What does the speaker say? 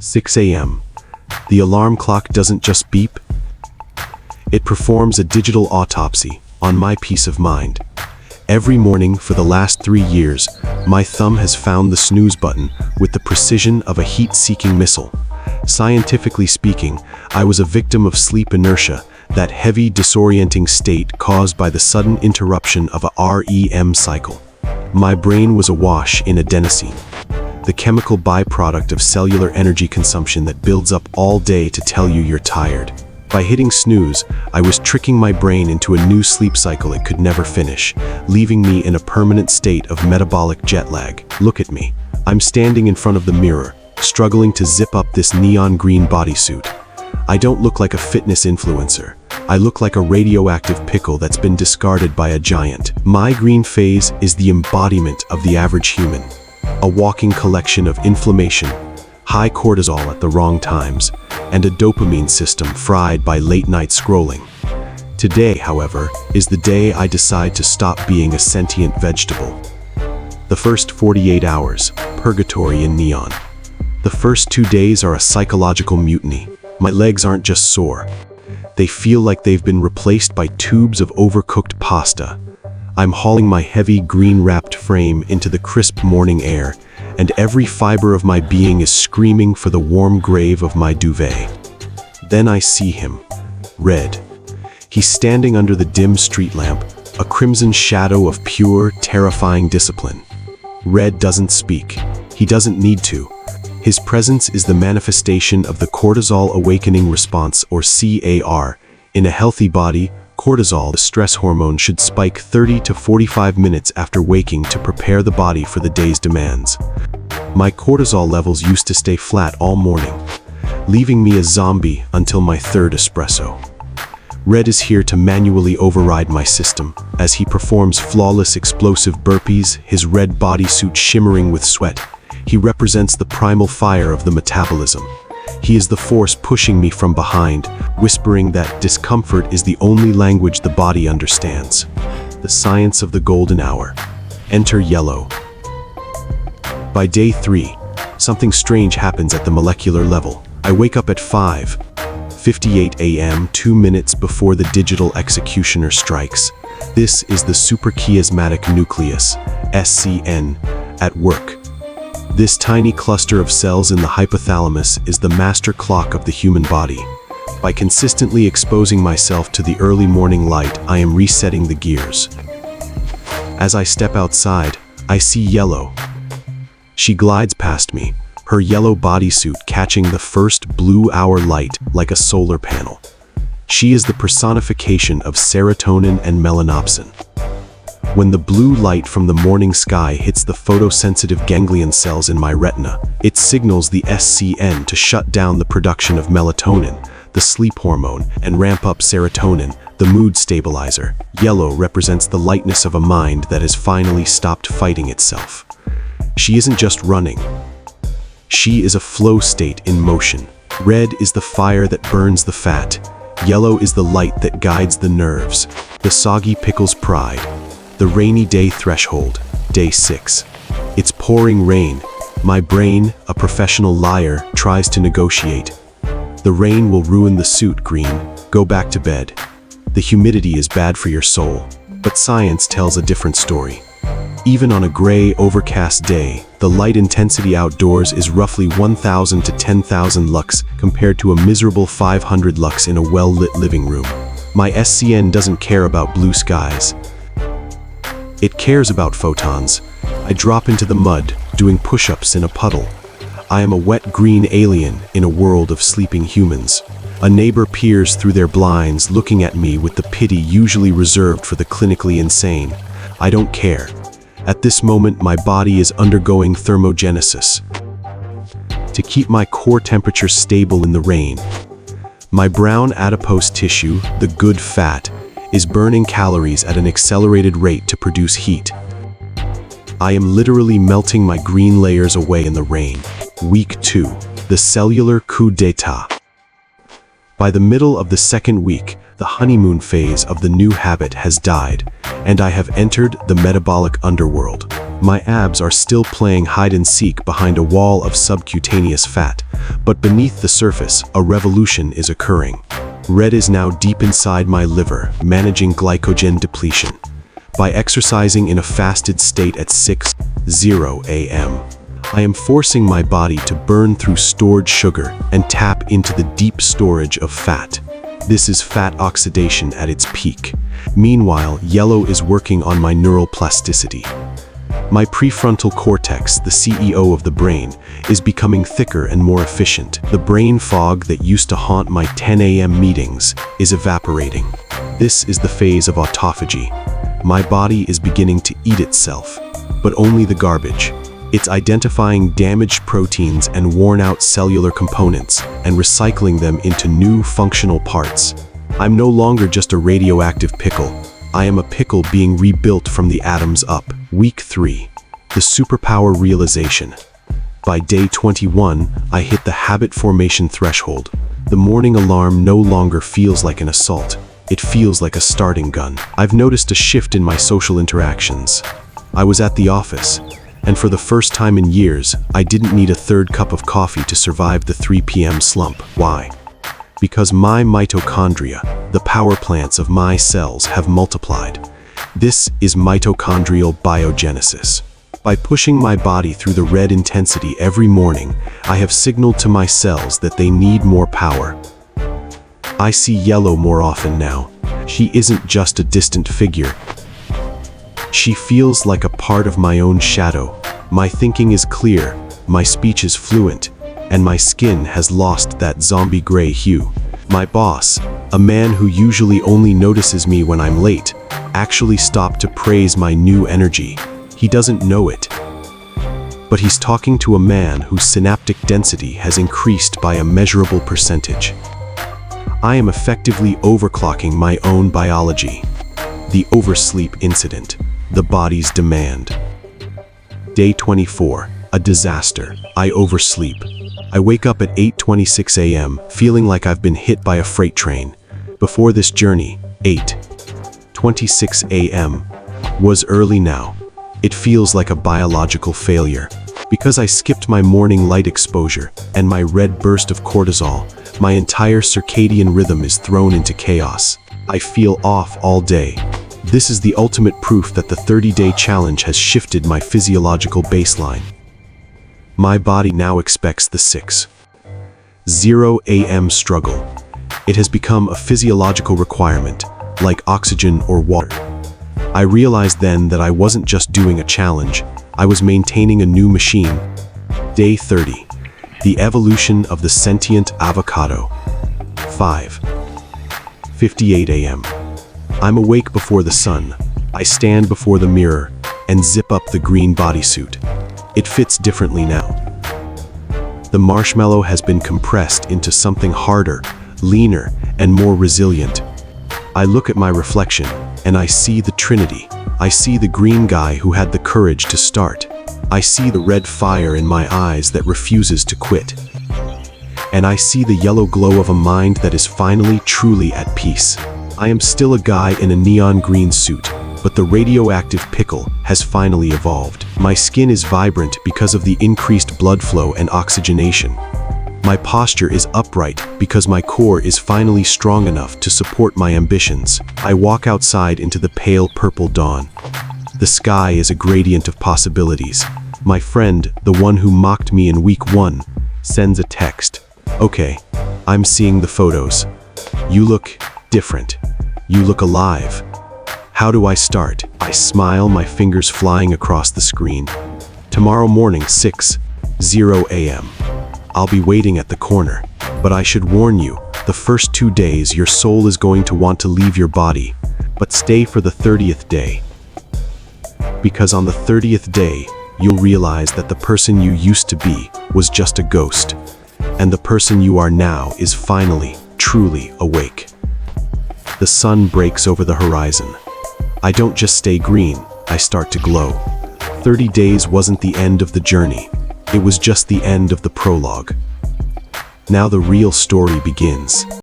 6 a.m. The alarm clock doesn't just beep. It performs a digital autopsy on my peace of mind. Every morning for the last 3 years, my thumb has found the snooze button with the precision of a heat-seeking missile. Scientifically speaking, I was a victim of sleep inertia, that heavy, disorienting state caused by the sudden interruption of a REM cycle. My brain was awash in adenosine, the chemical byproduct of cellular energy consumption that builds up all day to tell you you're tired. By hitting snooze, I was tricking my brain into a new sleep cycle it could never finish, leaving me in a permanent state of metabolic jet lag. Look at me. I'm standing in front of the mirror, struggling to zip up this neon green bodysuit. I don't look like a fitness influencer. I look like a radioactive pickle that's been discarded by a giant. My green phase is the embodiment of the average human, a walking collection of inflammation, high cortisol at the wrong times, and a dopamine system fried by late-night scrolling. Today, however, is the day I decide to stop being a sentient vegetable. The first 48 hours, purgatory in neon. The first 2 days are a psychological mutiny. My legs aren't just sore. They feel like they've been replaced by tubes of overcooked pasta. I'm hauling my heavy green-wrapped frame into the crisp morning air, and every fiber of my being is screaming for the warm grave of my duvet. Then I see him, Red. He's standing under the dim street lamp, a crimson shadow of pure, terrifying discipline. Red doesn't speak. He doesn't need to. His presence is the manifestation of the cortisol awakening response, or CAR. In a healthy body, cortisol, the stress hormone, should spike 30 to 45 minutes after waking to prepare the body for the day's demands. My cortisol levels used to stay flat all morning, leaving me a zombie until my third espresso. Red is here to manually override my system as he performs flawless explosive burpees, his red bodysuit shimmering with sweat. He represents the primal fire of the metabolism. He is the force pushing me from behind, whispering that discomfort is the only language the body understands. The science of the golden hour. Enter yellow. By day 3, something strange happens at the molecular level. I wake up at 5:58 a.m., 2 minutes before the digital executioner strikes. This is the suprachiasmatic nucleus, SCN, at work. This tiny cluster of cells in the hypothalamus is the master clock of the human body. By consistently exposing myself to the early morning light, I am resetting the gears. As I step outside, I see Yellow. She glides past me, her yellow bodysuit catching the first blue hour light like a solar panel. She is the personification of serotonin and melanopsin. When the blue light from the morning sky hits the photosensitive ganglion cells in my retina, it signals the SCN to shut down the production of melatonin, the sleep hormone, and ramp up serotonin, the mood stabilizer. Yellow represents the lightness of a mind that has finally stopped fighting itself. She isn't just running. She is a flow state in motion. Red is the fire that burns the fat. Yellow is the light that guides the nerves. The soggy pickle's pride. The rainy day threshold, day 6. It's pouring rain. My brain, a professional liar, tries to negotiate. The rain will ruin the suit, Green. Go back to bed. The humidity is bad for your soul. But science tells a different story. Even on a gray, overcast day, the light intensity outdoors is roughly 1,000 to 10,000 lux compared to a miserable 500 lux in a well-lit living room. My SCN doesn't care about blue skies. It cares about photons. I drop into the mud, doing push-ups in a puddle. I am a wet green alien in a world of sleeping humans. A neighbor peers through their blinds, looking at me with the pity usually reserved for the clinically insane. I don't care. At this moment, my body is undergoing thermogenesis to keep my core temperature stable in the rain. My brown adipose tissue, the good fat, is burning calories at an accelerated rate to produce heat. I am literally melting my green layers away in the rain. Week 2, the cellular coup d'etat. By the middle of the second week, The honeymoon phase of the new habit has died, and I have entered the metabolic underworld. My abs are still playing hide-and-seek behind a wall of subcutaneous fat, but beneath the surface, a revolution is occurring. Red is now deep inside my liver, managing glycogen depletion. By exercising in a fasted state at 6:00 a.m., I am forcing my body to burn through stored sugar and tap into the deep storage of fat. This is fat oxidation at its peak. Meanwhile, yellow is working on my neural plasticity. My prefrontal cortex, the CEO of the brain, is becoming thicker and more efficient. The brain fog that used to haunt my 10 a.m. meetings is evaporating. This is the phase of autophagy. My body is beginning to eat itself, but only the garbage. It's identifying damaged proteins and worn-out cellular components and recycling them into new functional parts. I'm no longer just a radioactive pickle. I am a pickle being rebuilt from the atoms up. Week 3. The superpower realization. By day 21, I hit the habit formation threshold. The morning alarm no longer feels like an assault. It feels like a starting gun. I've noticed a shift in my social interactions. I was at the office, and for the first time in years, I didn't need a third cup of coffee to survive the 3 p.m. slump. Why? Because my mitochondria, the power plants of my cells, have multiplied. This is mitochondrial biogenesis. By pushing my body through the red intensity every morning, I have signaled to my cells that they need more power. I see yellow more often now. She isn't just a distant figure. She feels like a part of my own shadow. My thinking is clear, my speech is fluent, and my skin has lost that zombie gray hue. My boss, a man who usually only notices me when I'm late, actually stopped to praise my new energy. He doesn't know it, but he's talking to a man whose synaptic density has increased by a measurable percentage. I am effectively overclocking my own biology. The oversleep incident, the body's demand. Day 24, a disaster. I oversleep. I wake up at 8:26 a.m., feeling like I've been hit by a freight train. Before this journey, 8:26 a.m. was early now. It feels like a biological failure. Because I skipped my morning light exposure and my red burst of cortisol, my entire circadian rhythm is thrown into chaos. I feel off all day. This is the ultimate proof that the 30-day challenge has shifted my physiological baseline. My body now expects the 6:00 a.m. struggle. It has become a physiological requirement, like oxygen or water. I realized then that I wasn't just doing a challenge, I was maintaining a new machine. Day 30. The evolution of the sentient avocado. 5:58 a.m. I'm awake before the sun. I stand before the mirror and zip up the green bodysuit. It fits differently now. The marshmallow has been compressed into something harder, leaner, and more resilient. I look at my reflection, and I see the Trinity. I see the green guy who had the courage to start. I see the red fire in my eyes that refuses to quit. And I see the yellow glow of a mind that is finally truly at peace. I am still a guy in a neon green suit, but the radioactive pickle has finally evolved. My skin is vibrant because of the increased blood flow and oxygenation. My posture is upright because my core is finally strong enough to support my ambitions. I walk outside into the pale purple dawn. The sky is a gradient of possibilities. My friend, the one who mocked me in week 1, sends a text. Okay, I'm seeing the photos. You look different. You look alive. How do I start? I smile, my fingers flying across the screen. Tomorrow morning, 6:00 a.m. I'll be waiting at the corner. But I should warn you, the first 2 days your soul is going to want to leave your body, but stay for the 30th day. Because on the 30th day, you'll realize that the person you used to be was just a ghost, and the person you are now is finally, truly awake. The sun breaks over the horizon. I don't just stay green, I start to glow. 30 days wasn't the end of the journey. It was just the end of the prologue. Now the real story begins.